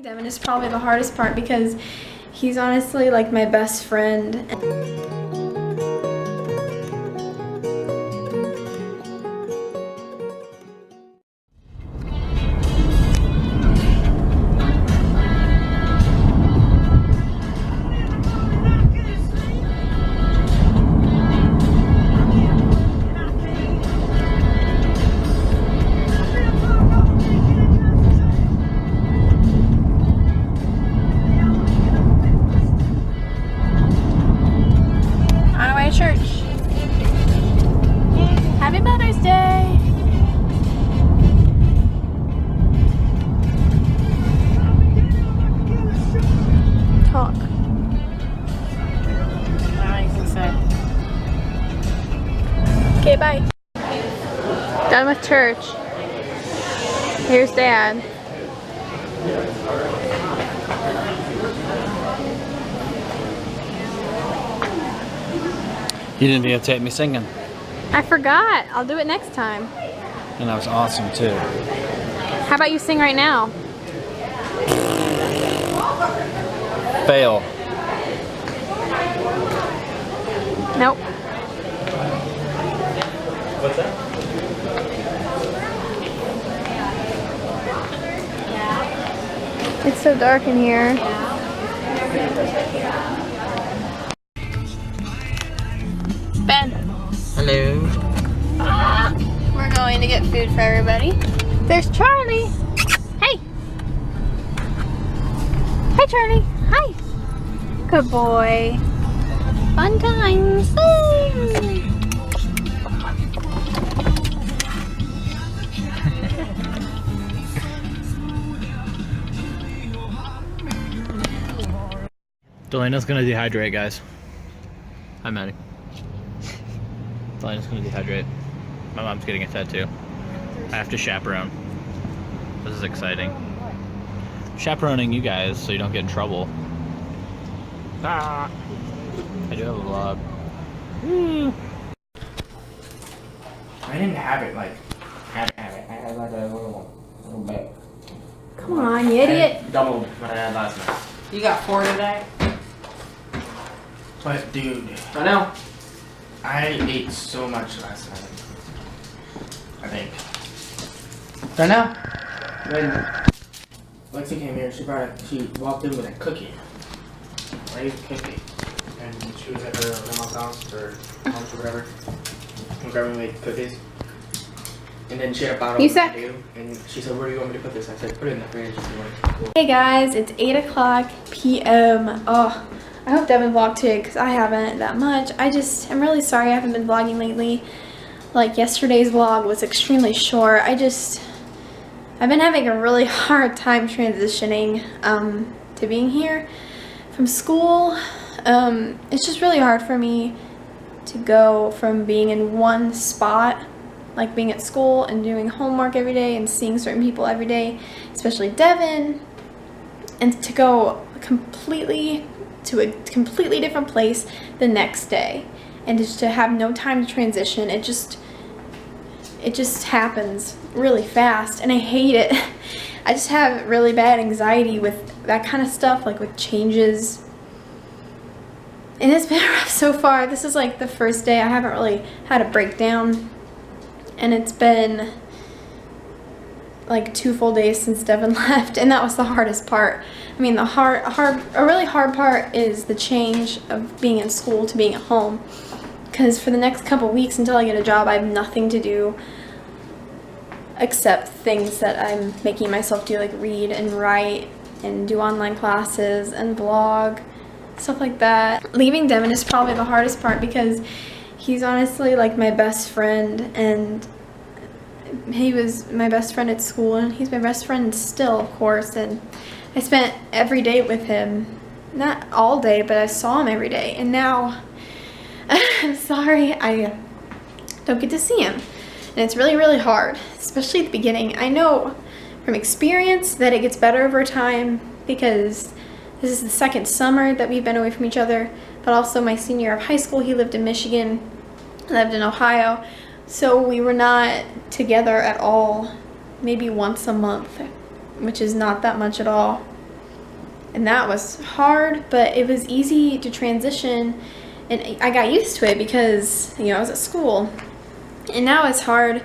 Devin is probably the hardest part because he's honestly like my best friend. Church. Happy Mother's Day! Talk. Okay, bye. Done with church. Here's Dad. You didn't videotape me singing. I forgot. I'll do it next time. And that was awesome too. How about you sing right now? Fail. Nope. What's that? It's so dark in here. Ben. Hello. We're going to get food for everybody. There's Charlie. Hey. Hi, Charlie. Hi. Good boy. Fun times. Woo. Delena's gonna dehydrate, guys. Hi, Maddie. Delena's gonna dehydrate. My mom's getting a tattoo. I have to chaperone. This is exciting. Chaperoning you guys so you don't get in trouble. Ah! I do have a vlog. Woo. I didn't have it like, have it. I had like a little bit. Come on, you idiot. Double what I had last night. You got 4 today? But dude, I know. I ate so much last night. I think. I know. When Lexi came here, she walked in with a cookie. Raised cookie. And she was at her grandma's house or mom's or whatever. And grandma made cookies. And then she had a bottle You of suck. Dew, and she said, "Where do you want me to put this?" I said, "Put it in the fridge." Hey guys, it's 8 o'clock p.m. Oh, I hope Devin vlogged today because I haven't that much. I'm really sorry I haven't been vlogging lately. Like yesterday's vlog was extremely short. I've been having a really hard time transitioning to being here from school. It's just really hard for me to go from being in one spot, like being at school and doing homework every day and seeing certain people every day, especially Devin, and to go completely to a completely different place the next day, and just to have no time to transition. It just happens really fast, and I hate it. I just have really bad anxiety with that kind of stuff, like with changes. And it's been rough so far. This is like the first day I haven't really had a breakdown, and it's been like 2 full days since Devin left, and that was the hardest part. I mean, a really hard part is the change of being in school to being at home, because for the next couple weeks until I get a job, I have nothing to do except things that I'm making myself do, like read and write and do online classes and vlog, stuff like that. Leaving Devin is probably the hardest part because he's honestly like my best friend, and he was my best friend at school, and he's my best friend still, of course, and I spent every day with him. Not all day, but I saw him every day, and now I'm sorry I don't get to see him. And it's really, really hard, especially at the beginning. I know from experience that it gets better over time because this is the second summer that we've been away from each other, but also my senior year of high school, he lived in Michigan, I lived in Ohio, so we were not together at all, maybe once a month, which is not that much at all. And that was hard, but it was easy to transition, and I got used to it because, you know, I was at school. And now it's hard,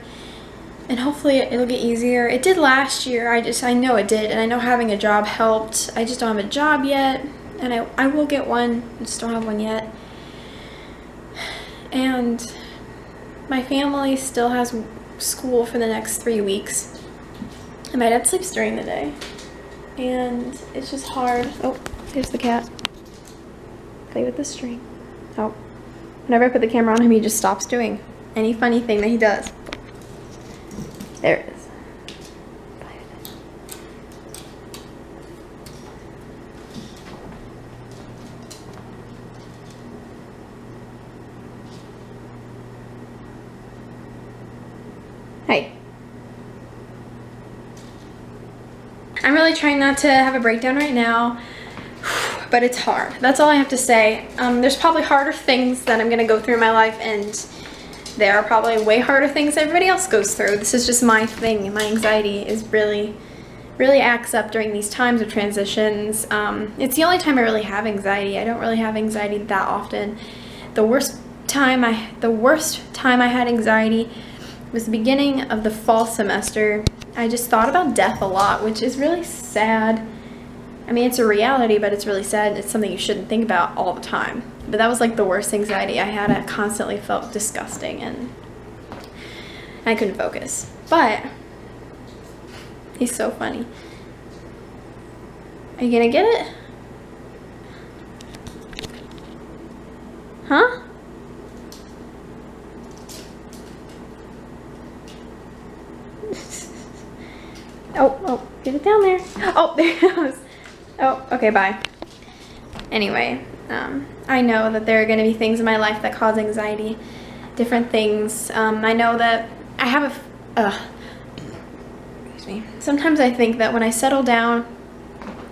and hopefully it'll get easier. It did last year. I know it did, and I know having a job helped. I just don't have a job yet, and I will get one. I just don't have one yet. And my family still has school for the next 3 weeks, and my dad sleeps during the day, and it's just hard. Oh, there's the cat. Play with the string. Oh, whenever I put the camera on him, he just stops doing any funny thing that he does. There it is. Play with it. Hey. I'm really trying not to have a breakdown right now, but it's hard. That's all I have to say. There's probably harder things that I'm gonna go through in my life, and there are probably way harder things everybody else goes through. This is just my thing. My anxiety is really acts up during these times of transitions. It's the only time I really have anxiety. I don't really have anxiety that often. The worst time I had anxiety was the beginning of the fall semester. I just thought about death a lot, which is really sad. I mean, it's a reality, but it's really sad. It's something you shouldn't think about all the time. But that was like the worst anxiety I had. I constantly felt disgusting and I couldn't focus. But he's so funny. Are you gonna get it? Huh? Oh, get it down there. Oh, there it goes. Oh, okay, bye. Anyway, I know that there are going to be things in my life that cause anxiety, different things. I know that I have excuse me. Sometimes I think that when I settle down,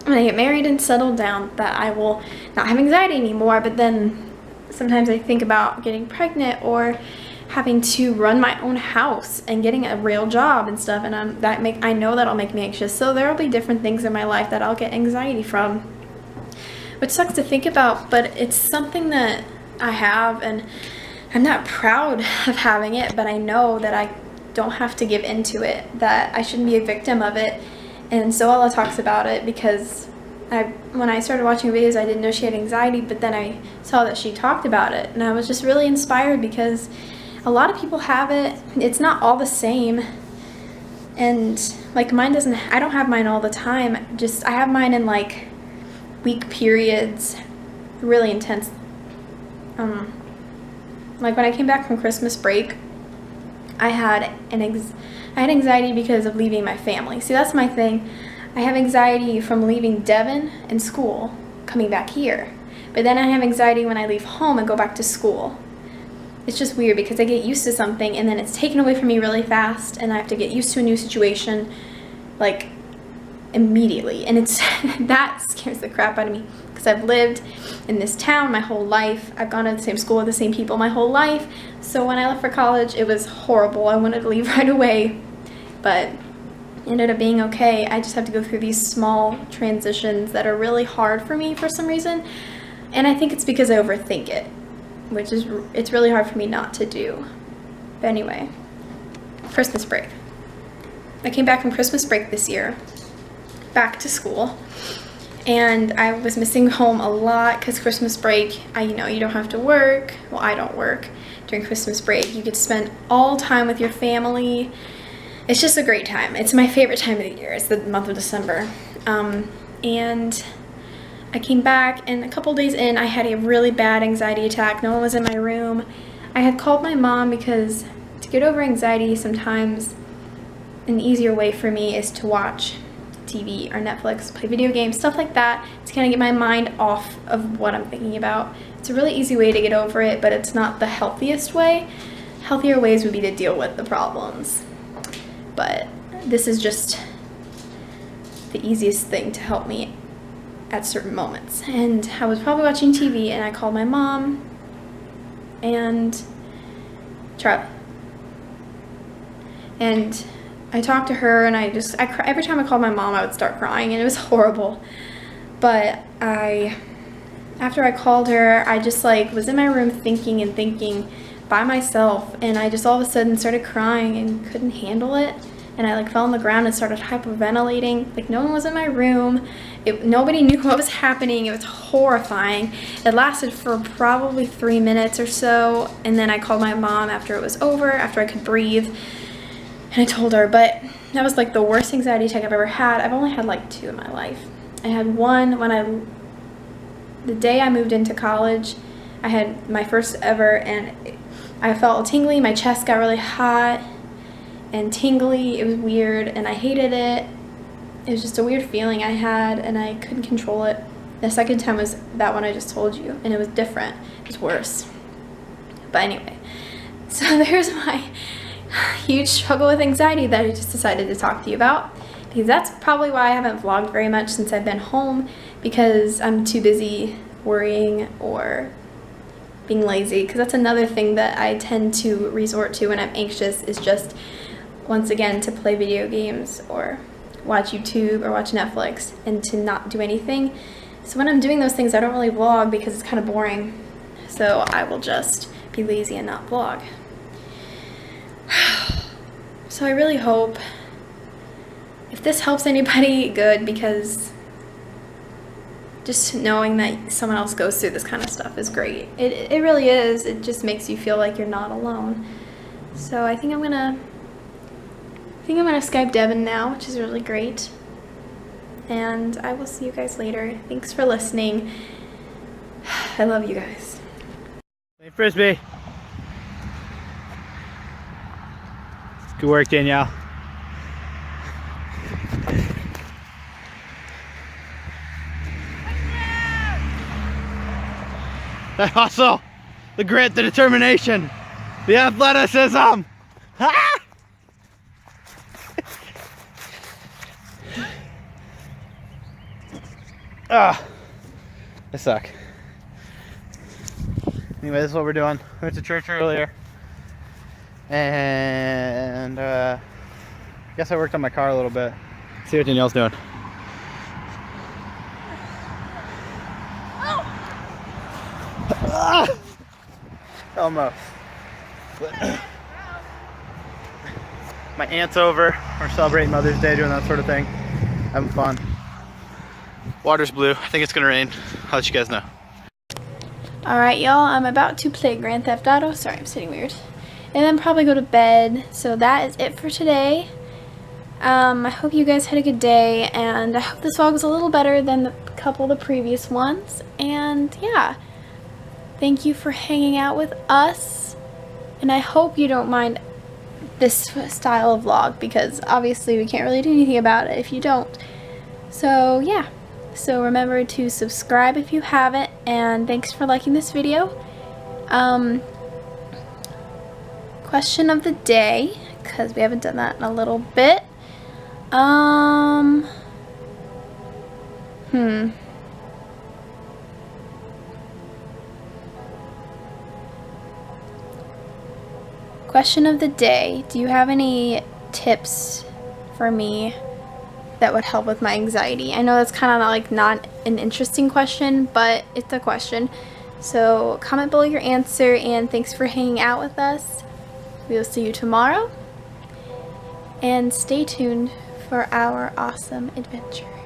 when I get married and settle down, that I will not have anxiety anymore, but then sometimes I think about getting pregnant or having to run my own house and getting a real job and stuff, and I know that'll make me anxious. So there will be different things in my life that I'll get anxiety from, which sucks to think about, but it's something that I have, and I'm not proud of having it, but I know that I don't have to give into it, that I shouldn't be a victim of it. And Zoella talks about it because when I started watching videos, I didn't know she had anxiety, but then I saw that she talked about it, and I was just really inspired because a lot of people have it. It's not all the same, and like mine doesn't, I don't have mine all the time. Just I have mine in like week periods, really intense. Like when I came back from Christmas break, I had anxiety because of leaving my family. See, that's my thing. I have anxiety from leaving Devon and school, coming back here, but then I have anxiety when I leave home and go back to school. It's just weird because I get used to something and then it's taken away from me really fast, and I have to get used to a new situation like immediately, and it's that scares the crap out of me because I've lived in this town my whole life. I've gone to the same school with the same people my whole life, so when I left for college it was horrible. I wanted to leave right away, but it ended up being okay. I just have to go through these small transitions that are really hard for me for some reason, and I think it's because I overthink it, which is, it's really hard for me not to do. But anyway, Christmas break. I came back from Christmas break this year, back to school, and I was missing home a lot because Christmas break, you know, you don't have to work. Well, I don't work during Christmas break. You get to spend all time with your family. It's just a great time. It's my favorite time of the year. It's the month of December. And I came back, and a couple days in, I had a really bad anxiety attack. No one was in my room. I had called my mom because to get over anxiety, sometimes an easier way for me is to watch TV or Netflix, play video games, stuff like that, to kind of get my mind off of what I'm thinking about. It's a really easy way to get over it, but it's not the healthiest way. Healthier ways would be to deal with the problems. But this is just the easiest thing to help me at certain moments. And I was probably watching TV, and I called my mom and Charlie, and I talked to her, and every time I called my mom I would start crying, and it was horrible. But after I called her, I just like was in my room thinking and thinking by myself, and I just all of a sudden started crying and couldn't handle it, and I like fell on the ground and started hyperventilating. Like no one was in my room. Nobody knew what was happening. It was horrifying. It lasted for probably 3 minutes or so, and then I called my mom after it was over, after I could breathe, and I told her. But that was like the worst anxiety attack I've ever had. I've only had like 2 in my life. I had one when the day I moved into college. I had my first ever, and I felt tingly. My chest got really hot and tingly. It was weird, and I hated it. It was just a weird feeling I had, and I couldn't control it. The second time was that one I just told you, and it was different. It was worse. But anyway, so there's my huge struggle with anxiety that I just decided to talk to you about, because that's probably why I haven't vlogged very much since I've been home, because I'm too busy worrying or being lazy. Because that's another thing that I tend to resort to when I'm anxious, is just once again to play video games or watch YouTube or watch Netflix and to not do anything. So when I'm doing those things, I don't really vlog because it's kind of boring. So I will just be lazy and not vlog. So I really hope if this helps anybody, good, because just knowing that someone else goes through this kind of stuff is great. It really is. It just makes you feel like you're not alone. So I think I'm gonna Skype Devin now, which is really great. And I will see you guys later. Thanks for listening. I love you guys. Hey, Frisbee. Good work, Danielle. That hustle, the grit, the determination, the athleticism. Ah! I suck. Anyway, this is what we're doing. We went to church earlier, and I guess I worked on my car a little bit. See what Danielle's doing. Ah! Almost. My aunt's over. We're celebrating Mother's Day, doing that sort of thing. Having fun. Water's blue. I think it's gonna rain. I'll let you guys know. Alright, y'all, I'm about to play Grand Theft Auto. Sorry, I'm sitting weird. And then probably go to bed. So that is it for today. I hope you guys had a good day, and I hope this vlog was a little better than the couple of the previous ones. And yeah, thank you for hanging out with us. And I hope you don't mind this style of vlog, because obviously we can't really do anything about it if you don't. So yeah. So remember to subscribe if you haven't, and thanks for liking this video. Question of the day, because we haven't done that in a little bit. Question of the day. Do you have any tips for me that would help with my anxiety? I know that's kind of like not an interesting question, but it's a question. So comment below your answer, and thanks for hanging out with us. We will see you tomorrow, and stay tuned for our awesome adventure.